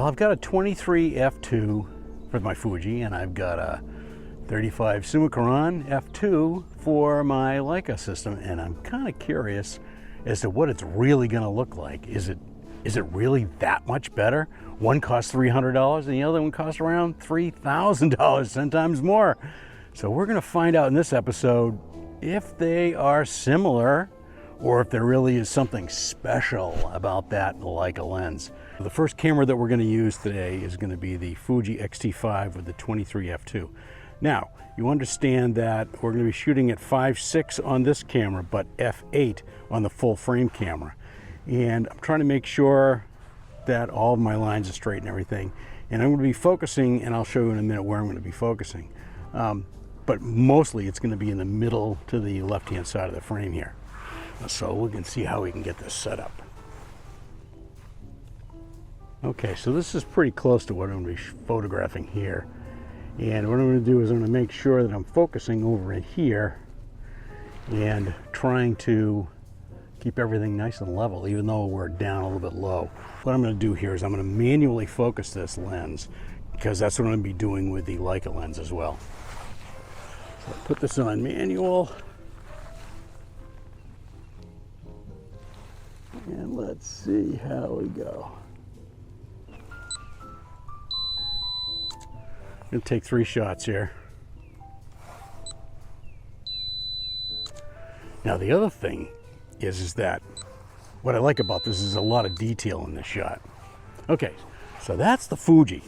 Well, I've got a 23 f2 for my Fuji, and I've got a 35 Summicron f2 for my Leica system, and I'm kind of curious as to what it's really going to look like. Is it really that much better? One costs $300 and the other one costs around $3,000, 10 times more. So we're going to find out in this episode if they are similar or if there really is something special about that Leica lens. The first camera that we're going to use today is going to be the Fuji X-T5 with the 23 f2. Now, you understand that we're going to be shooting at 5.6 on this camera, but f8 on the full frame camera. And I'm trying to make sure that all of my lines are straight and everything. And I'm going to be focusing, and I'll show you in a minute where I'm going to be focusing. But mostly it's going to be in the middle to the left-hand side of the frame here. So we can see how we can get this set up. Okay, so this is pretty close to what I'm going to be photographing here. And what I'm going to do is I'm going to make sure that I'm focusing over in here and trying to keep everything nice and level, even though we're down a little bit low. What I'm going to do here is I'm going to manually focus this lens, because that's what I'm going to be doing with the Leica lens as well. So I'll put this on manual. And let's see how we go. I'm going to take 3 shots here. Now the other thing is that what I like about this is a lot of detail in this shot. Okay, so that's the Fuji.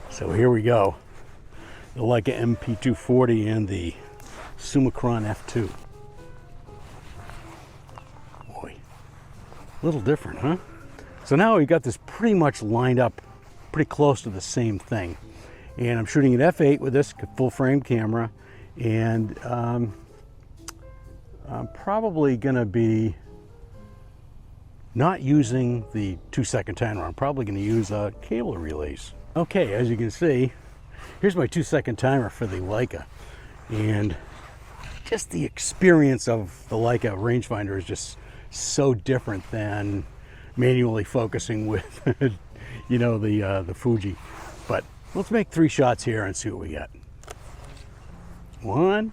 So here we go. The Leica MP240 and the Summicron f2. Boy, a little different, huh? So now we've got this pretty much lined up pretty close to the same thing. And I'm shooting at f8 with this full frame camera, and I'm probably gonna be not using the 2-second timer. I'm probably gonna use a cable release. Okay, as you can see, here's my 2-second timer for the Leica. And just the experience of the Leica rangefinder is just so different than manually focusing with you know, the Fuji. But let's make 3 shots here and see what we get. 1,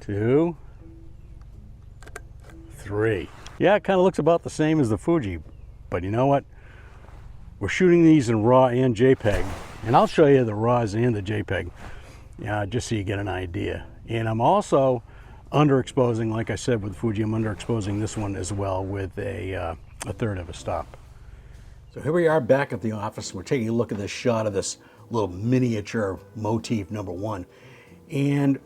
2, 3. Yeah, it kind of looks about the same as the Fuji, but you know what? We're shooting these in RAW and JPEG, and I'll show you the RAWs and the JPEG, just so you get an idea. And I'm also underexposing, like I said with Fuji, I'm underexposing this one as well with a third of a stop. So here we are back at the office. We're taking a look at this shot of this little miniature motif number 1. And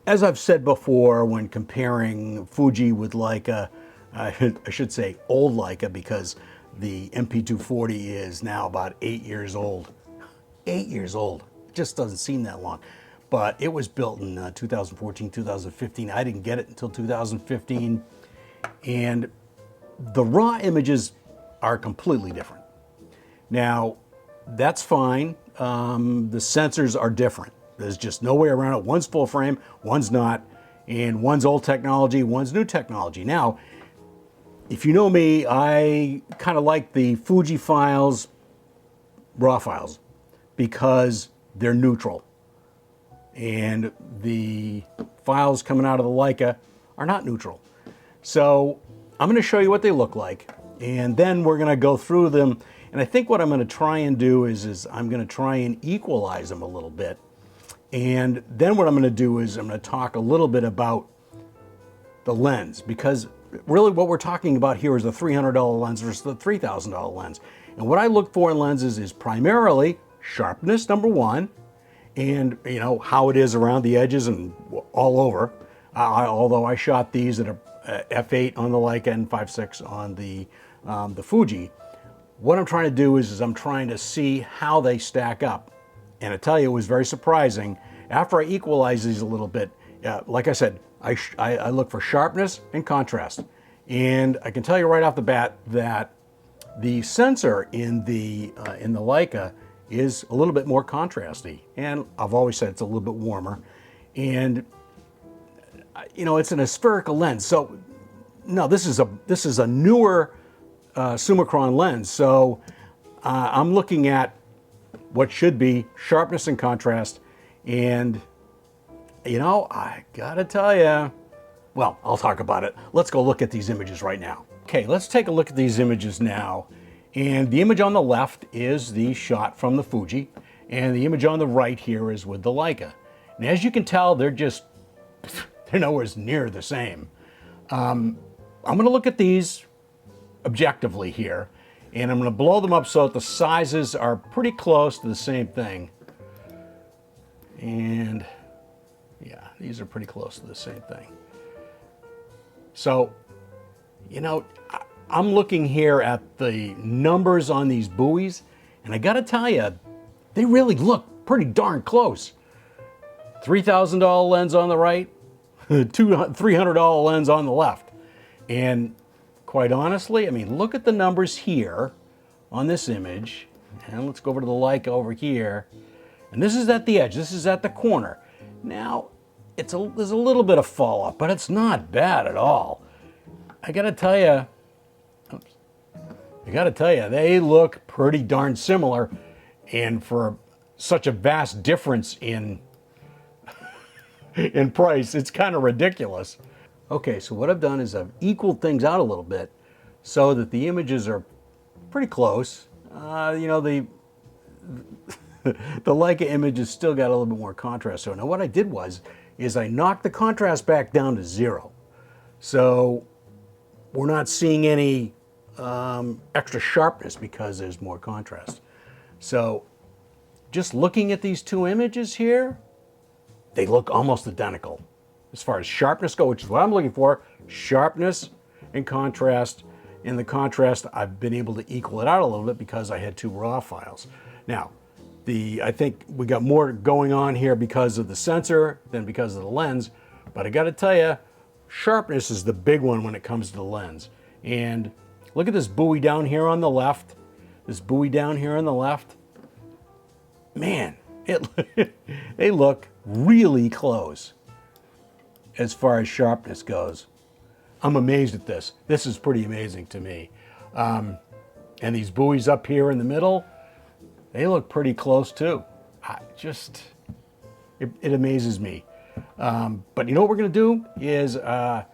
as I've said before, when comparing Fuji with Leica, I should say old Leica, because the MP240 is now about 8 years old. 8 years old. It just doesn't seem that long. But it was built in 2014, 2015. I didn't get it until 2015. And the raw images are completely different. Now, that's fine. The sensors are different. There's just no way around it. One's full frame, one's not, and one's old technology, one's new technology. Now, if you know me, I kind of like the Fuji files, raw files, because they're neutral. And the files coming out of the Leica are not neutral. So I'm going to show you what they look like, and then we're going to go through them. And I think what I'm going to try and do is I'm going to try and equalize them a little bit. And then what I'm going to do is I'm going to talk a little bit about the lens, because really what we're talking about here is the $300 lens versus the $3,000 lens. And what I look for in lenses is primarily sharpness, number 1, and you know how it is around the edges and all over. Although I shot these at a f8 on the Leica and 5.6 on the Fuji, what I'm trying to do is I'm trying to see how they stack up. And I tell you, it was very surprising. After I equalize these a little bit, like I said, I look for sharpness and contrast. And I can tell you right off the bat that the sensor in the Leica is a little bit more contrasty. And I've always said it's a little bit warmer. And you know, it's an spherical lens. So no, this is a newer Summicron lens. So I'm looking at what should be sharpness and contrast. And, you know, I gotta tell you, well, I'll talk about it. Let's go look at these images right now. Okay, let's take a look at these images now. And the image on the left is the shot from the Fuji, and the image on the right here is with the Leica. And as you can tell, they're nowhere near the same. I'm gonna look at these objectively here, and I'm gonna blow them up so that the sizes are pretty close to the same thing. And yeah, these are pretty close to the same thing. So, you know, I'm looking here at the numbers on these buoys, and I gotta tell you, they really look pretty darn close. $3,000 lens on the right, $300 lens on the left. And quite honestly, I mean, look at the numbers here on this image, and let's go over to the Leica over here. And this is at the edge, this is at the corner. Now, there's a little bit of fall off, but it's not bad at all. I gotta tell you, they look pretty darn similar, and for such a vast difference in price, it's kind of ridiculous. Okay, so what I've done is I've equaled things out a little bit so that the images are pretty close. You know, the Leica image has still got a little bit more contrast. So now what I did is I knocked the contrast back down to 0. So we're not seeing any extra sharpness because there's more contrast. So just looking at these two images here, they look almost identical. As far as sharpness goes, which is what I'm looking for, sharpness and contrast. In the contrast, I've been able to equal it out a little bit because I had 2 raw files. Now, I think we got more going on here because of the sensor than because of the lens, but I gotta tell you, sharpness is the big one when it comes to the lens. And look at this buoy down here on the left. This buoy down here on the left. Man, they look really close as far as sharpness goes. I'm amazed at this. This is pretty amazing to me. And these buoys up here in the middle, they look pretty close too. It amazes me. But you know what we're gonna do is, I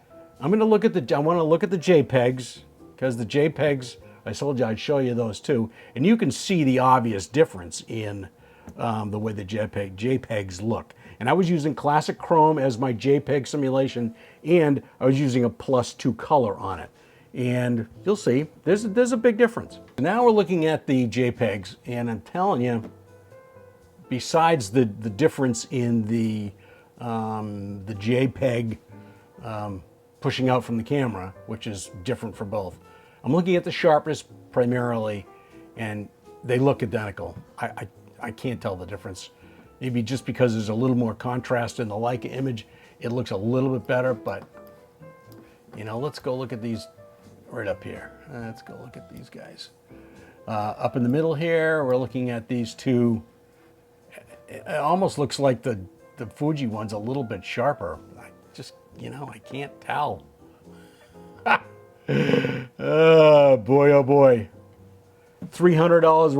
want to look at the JPEGs, because the JPEGs, I told you I'd show you those too. And you can see the obvious difference in the way the JPEGs look. And I was using classic chrome as my JPEG simulation, and I was using a +2 color on it. And you'll see, there's a big difference. Now we're looking at the JPEGs, and I'm telling you, besides the difference in the JPEG pushing out from the camera, which is different for both, I'm looking at the sharpness primarily, and they look identical. I can't tell the difference. Maybe just because there's a little more contrast in the Leica image, it looks a little bit better, but you know, let's go look at these right up here. Let's go look at these guys. Up in the middle here, we're looking at these two. It almost looks like the Fuji one's a little bit sharper. You know, I can't tell. Oh boy, oh boy. $300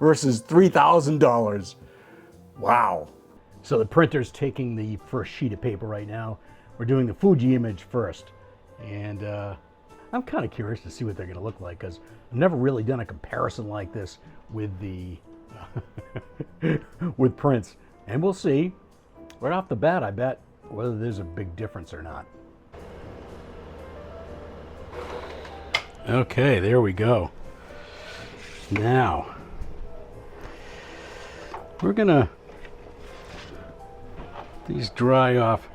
versus $3,000. Wow. So the printer's taking the first sheet of paper right now. We're doing the Fuji image first. And I'm kind of curious to see what they're going to look like, because I've never really done a comparison like this with the with prints. And we'll see right off the bat, I bet, whether there's a big difference or not. Okay, there we go. Now, we're gonna these dry off.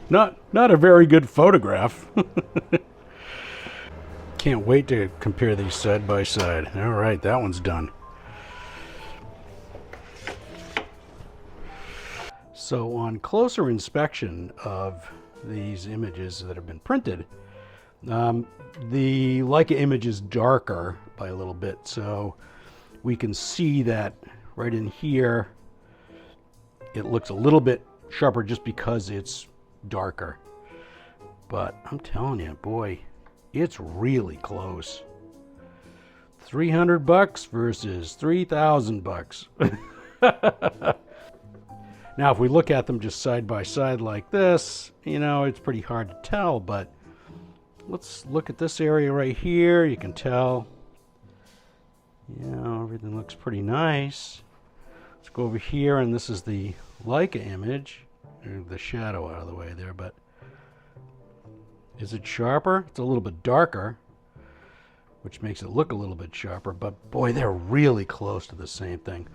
Not a very good photograph. Can't wait to compare these side by side. All right, that one's done. So on closer inspection of these images that have been printed, the Leica image is darker by a little bit, so we can see that right in here it looks a little bit sharper just because it's darker. But I'm telling you, boy, It's really close. 300 bucks versus 3,000 bucks. Now, if we look at them just side by side like this, you know, it's pretty hard to tell, but let's look at this area right here. You can tell, you know, everything looks pretty nice. Let's go over here, and this is the Leica image. The shadow out of the way there, but is it sharper? It's a little bit darker, which makes it look a little bit sharper, but boy, they're really close to the same thing.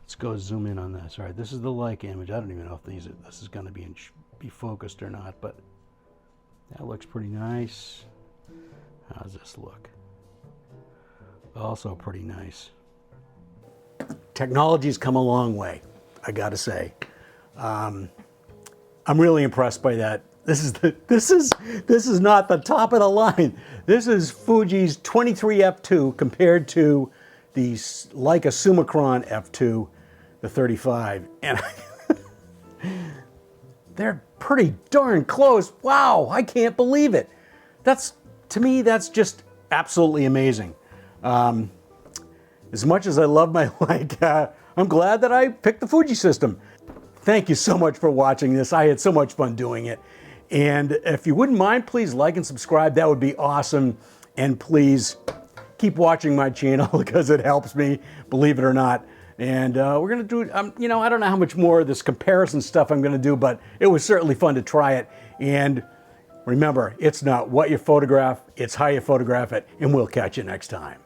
Let's go zoom in on this. All right, this is the Leica image. I don't even know if this is going to be focused or not, but that looks pretty nice. How's this look? Also pretty nice. Technology's come a long way, I gotta say. I'm really impressed by that. This is not the top of the line. This is Fuji's 23f2 compared to the Leica Summicron f2, the 35, and they're pretty darn close. Wow, I can't believe it. To me, that's just absolutely amazing. As much as I love my Leica, I'm glad that I picked the Fuji system. Thank you so much for watching this. I had so much fun doing it. And if you wouldn't mind, please like and subscribe. That would be awesome. And please keep watching my channel because it helps me, believe it or not. And we're going to do, you know, I don't know how much more of this comparison stuff I'm going to do, but it was certainly fun to try it. And remember, it's not what you photograph, it's how you photograph it. And we'll catch you next time.